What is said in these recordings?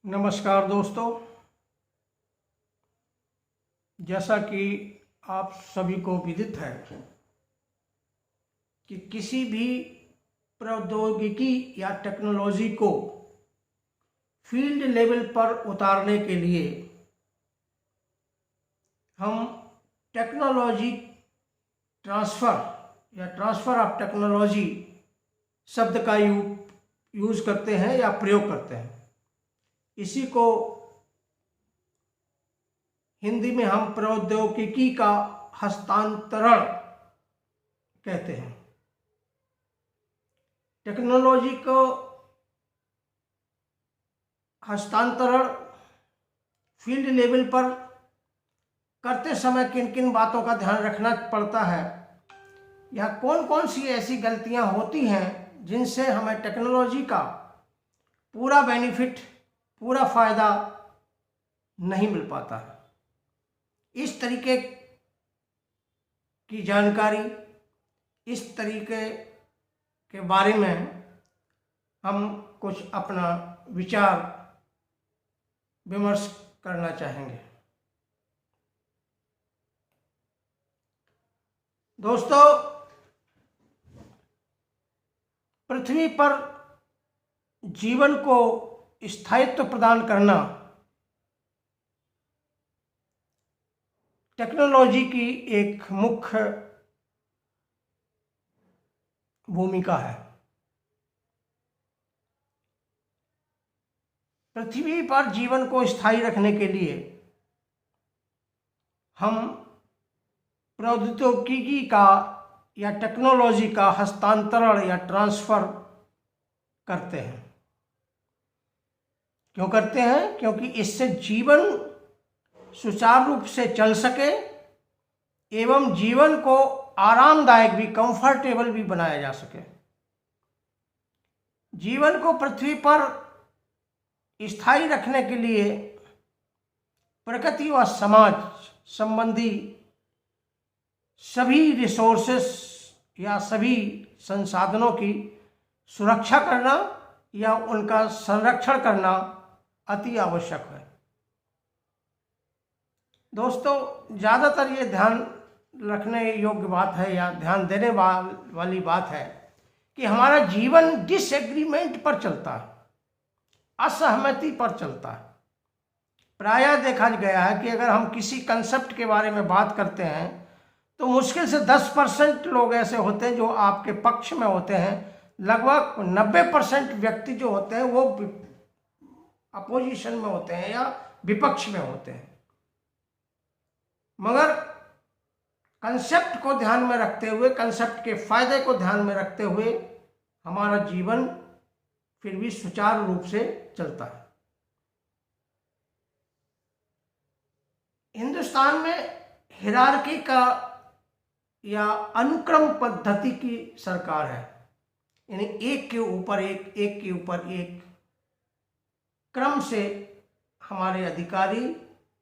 नमस्कार दोस्तों। जैसा कि आप सभी को विदित है कि किसी भी प्रौद्योगिकी या टेक्नोलॉजी को फील्ड लेवल पर उतारने के लिए हम टेक्नोलॉजी ट्रांसफ़र या ट्रांसफ़र ऑफ टेक्नोलॉजी शब्द का यूज़ करते हैं या प्रयोग करते हैं। इसी को हिंदी में हम प्रौद्योगिकी का हस्तांतरण कहते हैं। टेक्नोलॉजी को हस्तांतरण फील्ड लेवल पर करते समय किन किन बातों का ध्यान रखना पड़ता है या कौन कौन सी ऐसी गलतियां होती हैं जिनसे हमें टेक्नोलॉजी का पूरा बेनिफिट, पूरा फ़ायदा नहीं मिल पाता है। इस तरीके की जानकारी, इस तरीके के बारे में हम कुछ अपना विचार विमर्श करना चाहेंगे। दोस्तों, पृथ्वी पर जीवन को स्थायित्व प्रदान करना टेक्नोलॉजी की एक मुख्य भूमिका है। पृथ्वी पर जीवन को स्थायी रखने के लिए हम प्रौद्योगिकी का या टेक्नोलॉजी का हस्तांतरण या ट्रांसफ़र करते हैं। क्यों करते हैं? क्योंकि इससे जीवन सुचारू रूप से चल सके एवं जीवन को आरामदायक भी, कंफर्टेबल भी बनाया जा सके। जीवन को पृथ्वी पर स्थायी रखने के लिए प्रकृति व समाज संबंधी सभी रिसोर्सेस या सभी संसाधनों की सुरक्षा करना या उनका संरक्षण करना अति आवश्यक है। दोस्तों, ज़्यादातर ये ध्यान रखने योग्य बात है या ध्यान देने वाली बात है कि हमारा जीवन डिसएग्रीमेंट पर चलता है, असहमति पर चलता है। प्रायः देखा गया है कि अगर हम किसी कंसेप्ट के बारे में बात करते हैं तो मुश्किल से 10% लोग ऐसे होते हैं जो आपके पक्ष में होते हैं। लगभग 90% व्यक्ति जो होते हैं वो अपोजिशन में होते हैं या विपक्ष में होते हैं। मगर कंसेप्ट को ध्यान में रखते हुए, कंसेप्ट के फायदे को ध्यान में रखते हुए हमारा जीवन फिर भी सुचारू रूप से चलता है। हिंदुस्तान में हिरार्की का या अनुक्रम पद्धति की सरकार है, यानी एक के ऊपर एक, एक के ऊपर एक क्रम से हमारे अधिकारी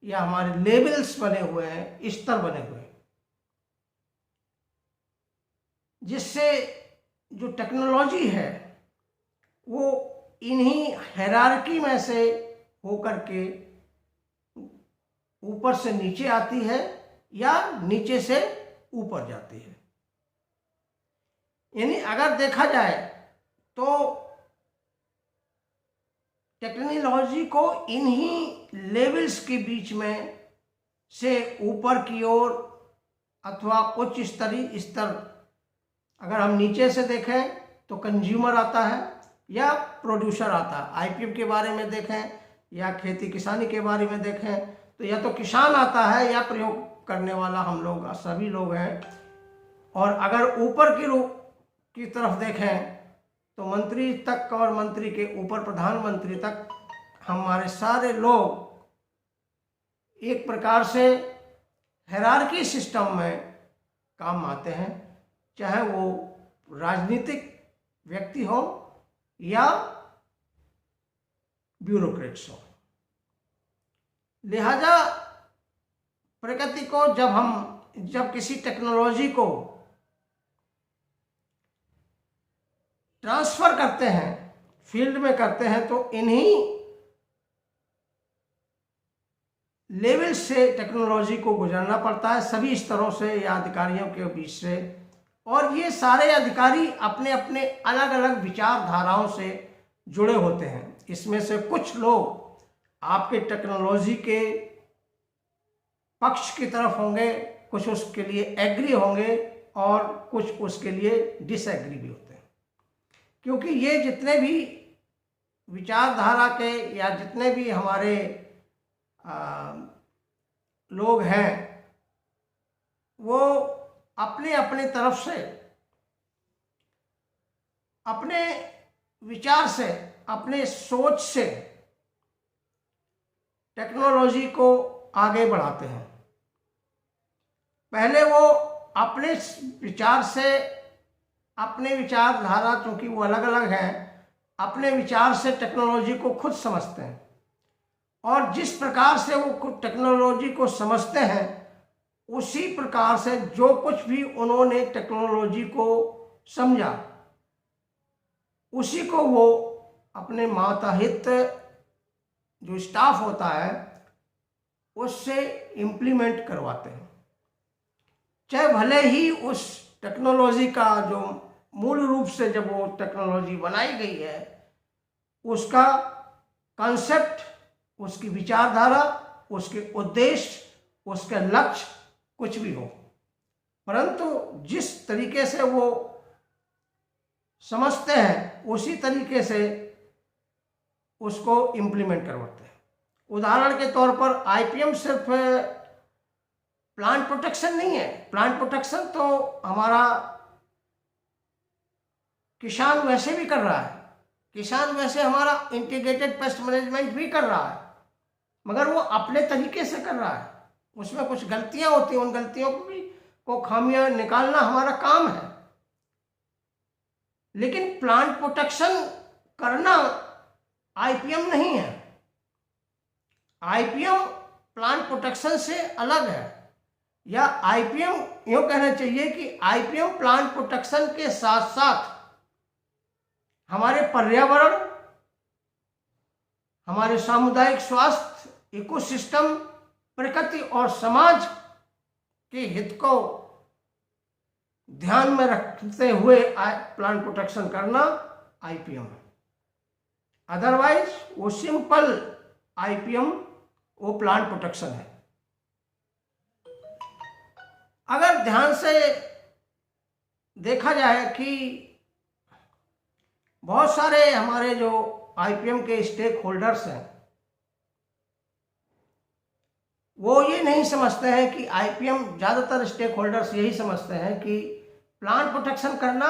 या हमारे लेवल्स बने हुए हैं, स्तर बने हुए हैं, जिससे जो टेक्नोलॉजी है वो इन्हीं हायरार्की में से होकर के ऊपर से नीचे आती है या नीचे से ऊपर जाती है। यानी अगर देखा जाए तो टेक्नोलॉजी को इन्हीं लेवल्स के बीच में से ऊपर की ओर अथवा उच्च स्तरीय स्तर, अगर हम नीचे से देखें तो कंज्यूमर आता है या प्रोड्यूसर आता है। आईपीएम के बारे में देखें या खेती किसानी के बारे में देखें तो या तो किसान आता है या प्रयोग करने वाला हम लोग सभी लोग हैं। और अगर ऊपर की तरफ देखें तो मंत्री तक और मंत्री के ऊपर प्रधानमंत्री तक हमारे सारे लोग एक प्रकार से हायरार्की सिस्टम में काम आते हैं, चाहे वो राजनीतिक व्यक्ति हो या ब्यूरोक्रेट्स हो। लिहाजा प्रकृति को जब किसी टेक्नोलॉजी को ट्रांसफ़र करते हैं, फील्ड में करते हैं, तो इन्हीं लेवल से टेक्नोलॉजी को गुजरना पड़ता है, सभी स्तरों से या अधिकारियों के बीच से। और ये सारे अधिकारी अपने अपने अलग अलग विचारधाराओं से जुड़े होते हैं। इसमें से कुछ लोग आपके टेक्नोलॉजी के पक्ष की तरफ होंगे, कुछ उसके लिए एग्री होंगे और कुछ उसके लिए डिसएग्री भी होते हैं। क्योंकि ये जितने भी विचारधारा के या जितने भी हमारे लोग हैं, वो अपने अपने तरफ से, अपने विचार से, अपने सोच से टेक्नोलॉजी को आगे बढ़ाते हैं। पहले वो अपने विचार से, अपने विचारधारा, चूंकि वो अलग अलग हैं, अपने विचार से टेक्नोलॉजी को खुद समझते हैं और जिस प्रकार से वो खुद टेक्नोलॉजी को समझते हैं उसी प्रकार से जो कुछ भी उन्होंने टेक्नोलॉजी को समझा उसी को वो अपने मातहत जो स्टाफ होता है उससे इम्प्लीमेंट करवाते हैं। चाहे भले ही उस टेक्नोलॉजी का जो मूल रूप से जब वो टेक्नोलॉजी बनाई गई है उसका कॉन्सेप्ट, उसकी विचारधारा, उसके उद्देश्य, उसके लक्ष्य कुछ भी हो, परंतु जिस तरीके से वो समझते हैं उसी तरीके से उसको इम्प्लीमेंट करवाते हैं। उदाहरण के तौर पर आईपीएम सिर्फ प्लांट प्रोटेक्शन नहीं है। प्लांट प्रोटेक्शन तो हमारा किसान वैसे भी कर रहा है, किसान वैसे हमारा इंटीग्रेटेड पेस्ट मैनेजमेंट भी कर रहा है, मगर वो अपने तरीके से कर रहा है। उसमें कुछ गलतियां होती हैं, उन गलतियों को खामियां निकालना हमारा काम है। लेकिन प्लांट प्रोटेक्शन करना आईपीएम नहीं है। आईपीएम प्लांट प्रोटेक्शन से अलग है, या आईपीएम यूं कहना चाहिए कि आईपीएम प्लांट प्रोटेक्शन के साथ साथ हमारे पर्यावरण, हमारे सामुदायिक स्वास्थ्य, इकोसिस्टम, प्रकृति और समाज के हित को ध्यान में रखते हुए प्लांट प्रोटेक्शन करना आईपीएम है। अदरवाइज वो सिंपल आईपीएम वो प्लांट प्रोटेक्शन है। अगर ध्यान से देखा जाए कि बहुत सारे हमारे जो आईपीएम के स्टेक होल्डर्स हैं वो ये नहीं समझते हैं कि आईपीएम, ज़्यादातर स्टेक होल्डर्स यही समझते हैं कि प्लांट प्रोटेक्शन करना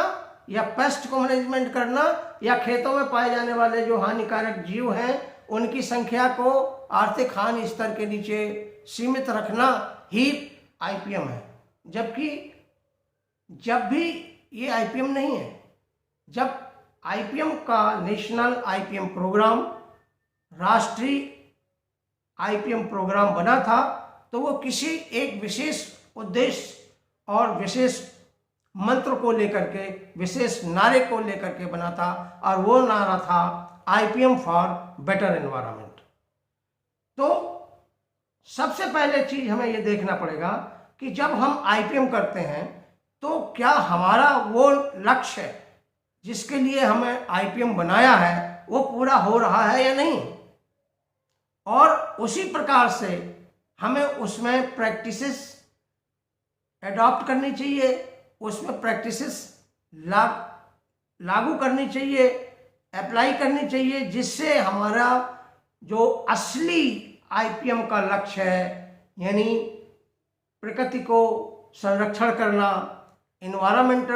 या पेस्ट को मैनेजमेंट करना या खेतों में पाए जाने वाले जो हानिकारक जीव हैं उनकी संख्या को आर्थिक हानि स्तर के नीचे सीमित रखना ही आईपीएम है। जबकि जब भी ये आईपीएम नहीं है। जब आईपीएम का नेशनल आईपीएम प्रोग्राम, राष्ट्रीय आईपीएम प्रोग्राम बना था तो वो किसी एक विशेष उद्देश्य और विशेष मंत्र को लेकर के, विशेष नारे को लेकर के बना था, और वो नारा था आईपीएम फॉर बेटर एनवायरनमेंट। तो सबसे पहले चीज हमें ये देखना पड़ेगा कि जब हम आईपीएम करते हैं तो क्या हमारा वो लक्ष्य है जिसके लिए हमें आईपीएम बनाया है वो पूरा हो रहा है या नहीं। और उसी प्रकार से हमें उसमें प्रैक्टिसेस एडॉप्ट करनी चाहिए, उसमें प्रैक्टिसेस लागू करनी चाहिए, अप्लाई करनी चाहिए, जिससे हमारा जो असली आईपीएम का लक्ष्य है, यानी प्रकृति को संरक्षण करना, इन्वायरमेंट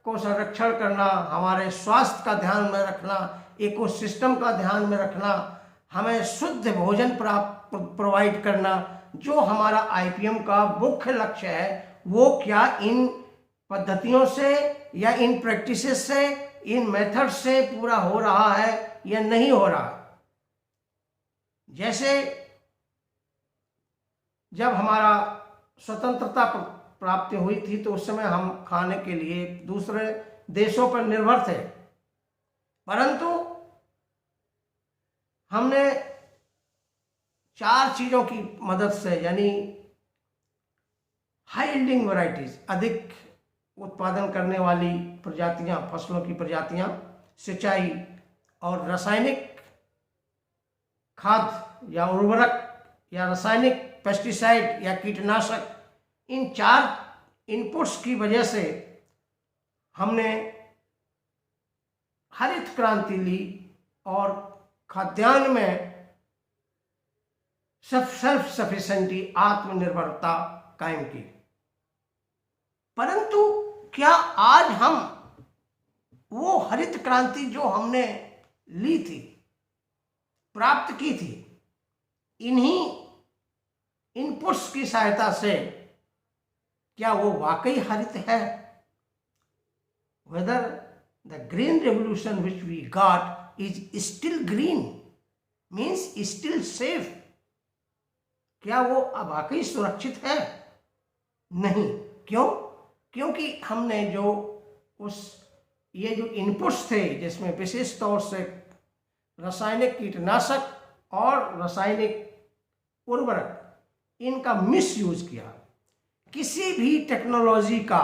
को संरक्षण करना, हमारे स्वास्थ्य का ध्यान में रखना, इकोसिस्टम का ध्यान में रखना, हमें शुद्ध भोजन प्रोवाइड करना, जो हमारा आईपीएम का मुख्य लक्ष्य है, वो क्या इन पद्धतियों से या इन प्रैक्टिसेस से, इन मेथड से पूरा हो रहा है या नहीं हो रहा। जैसे जब हमारा स्वतंत्रता प्राप्ति हुई थी तो उस समय हम खाने के लिए दूसरे देशों पर निर्भर थे, परंतु हमने 4 चीज़ों की मदद से, यानी हाई यील्डिंग वैरायटीज, अधिक उत्पादन करने वाली प्रजातियां, फसलों की प्रजातियां, सिंचाई और रासायनिक खाद या उर्वरक या रासायनिक पेस्टिसाइड या कीटनाशक, इन 4 इनपुट्स की वजह से हमने हरित क्रांति ली और खाद्यान्न में सेल्फ सफिशिएंटी, आत्मनिर्भरता कायम की। परंतु क्या आज हम वो हरित क्रांति जो हमने ली थी, प्राप्त की थी, इन्हीं इनपुट्स की सहायता से, क्या वो वाकई हरित है? Whether the green revolution which we got is still green, means still safe, क्या वो वाकई सुरक्षित है? नहीं। क्यों? क्योंकि हमने जो ये जो इनपुट्स थे, जिसमें विशेष तौर से रासायनिक कीटनाशक और रासायनिक उर्वरक, इनका मिसयूज किया। किसी भी टेक्नोलॉजी का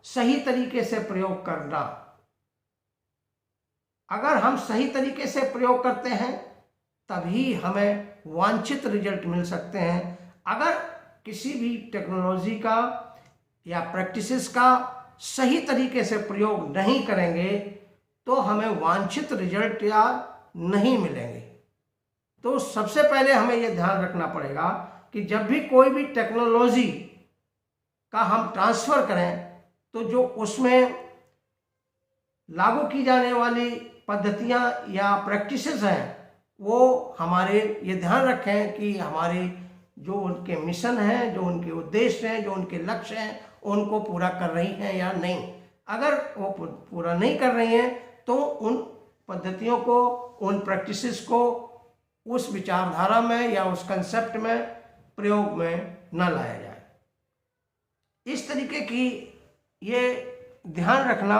सही तरीके से प्रयोग करना, अगर हम सही तरीके से प्रयोग करते हैं तभी हमें वांछित रिजल्ट मिल सकते हैं। अगर किसी भी टेक्नोलॉजी का या प्रैक्टिसेस का सही तरीके से प्रयोग नहीं करेंगे तो हमें वांछित रिजल्ट या नहीं मिलेंगे। तो सबसे पहले हमें यह ध्यान रखना पड़ेगा कि जब भी कोई भी टेक्नोलॉजी का हम ट्रांसफ़र करें तो जो उसमें लागू की जाने वाली पद्धतियां या प्रैक्टिसेस हैं, वो हमारे ये ध्यान रखें कि हमारे जो उनके मिशन हैं, जो उनके उद्देश्य हैं, जो उनके लक्ष्य हैं, उनको पूरा कर रही हैं या नहीं। अगर वो पूरा नहीं कर रही हैं तो उन पद्धतियों को, उन प्रैक्टिसेस को उस विचारधारा में या उस कंसेप्ट में प्रयोग में न लाया जाए। इस तरीके की ये ध्यान रखना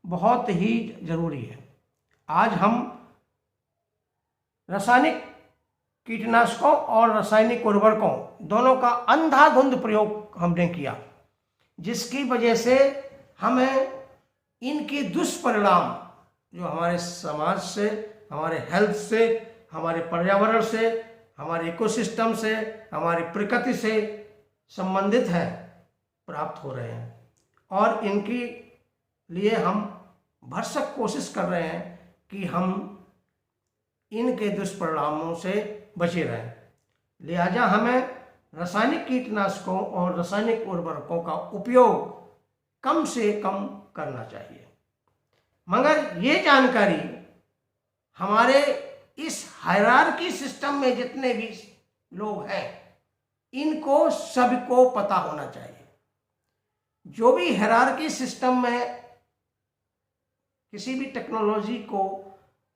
बहुत ही जरूरी है। आज हम रासायनिक कीटनाशकों और रासायनिक उर्वरकों दोनों का अंधाधुंध प्रयोग हमने किया, जिसकी वजह से हमें इनके दुष्परिणाम जो हमारे समाज से, हमारे हेल्थ से, हमारे पर्यावरण से, हमारे इकोसिस्टम से, हमारी प्रकृति से संबंधित है, प्राप्त हो रहे हैं। और इनके लिए हम भरसक कोशिश कर रहे हैं कि हम इनके दुष्परिणामों से बचे रहें। लिहाजा हमें रासायनिक कीटनाशकों और रासायनिक उर्वरकों का उपयोग कम से कम करना चाहिए। मगर ये जानकारी हमारे इस हायरार्की सिस्टम में जितने भी लोग हैं, इनको सबको पता होना चाहिए। जो भी हायरार्की सिस्टम में किसी भी टेक्नोलॉजी को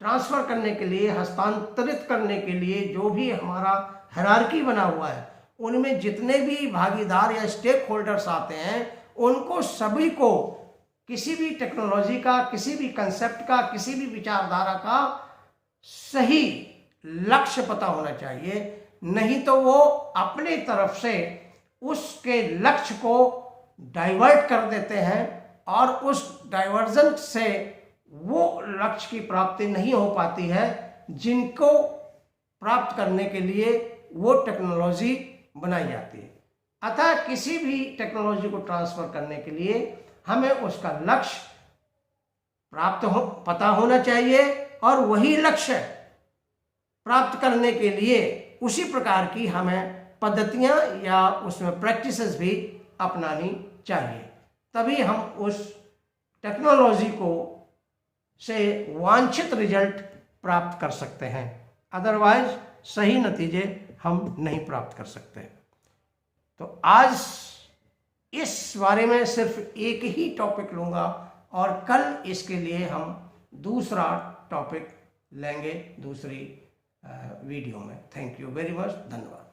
ट्रांसफ़र करने के लिए, हस्तांतरित करने के लिए जो भी हमारा हायरार्की बना हुआ है, उनमें जितने भी भागीदार या स्टेक होल्डर्स आते हैं, उनको सभी को किसी भी टेक्नोलॉजी का, किसी भी कंसेप्ट का, किसी भी विचारधारा का सही लक्ष्य पता होना चाहिए। नहीं तो वो अपने तरफ से उसके लक्ष्य को डाइवर्ट कर देते हैं और उस डाइवर्जन से वो लक्ष्य की प्राप्ति नहीं हो पाती है जिनको प्राप्त करने के लिए वो टेक्नोलॉजी बनाई जाती है। अतः किसी भी टेक्नोलॉजी को ट्रांसफ़र करने के लिए हमें उसका लक्ष्य पता होना चाहिए और वही लक्ष्य प्राप्त करने के लिए उसी प्रकार की हमें पद्धतियां या उसमें प्रैक्टिसेस भी अपनानी चाहिए। तभी हम उस टेक्नोलॉजी को से वांछित रिजल्ट प्राप्त कर सकते हैं, अदरवाइज सही नतीजे हम नहीं प्राप्त कर सकते। तो आज इस बारे में सिर्फ एक ही टॉपिक लूँगा और कल इसके लिए हम दूसरा टॉपिक लेंगे दूसरी वीडियो में। थैंक यू वेरी मच, धन्यवाद।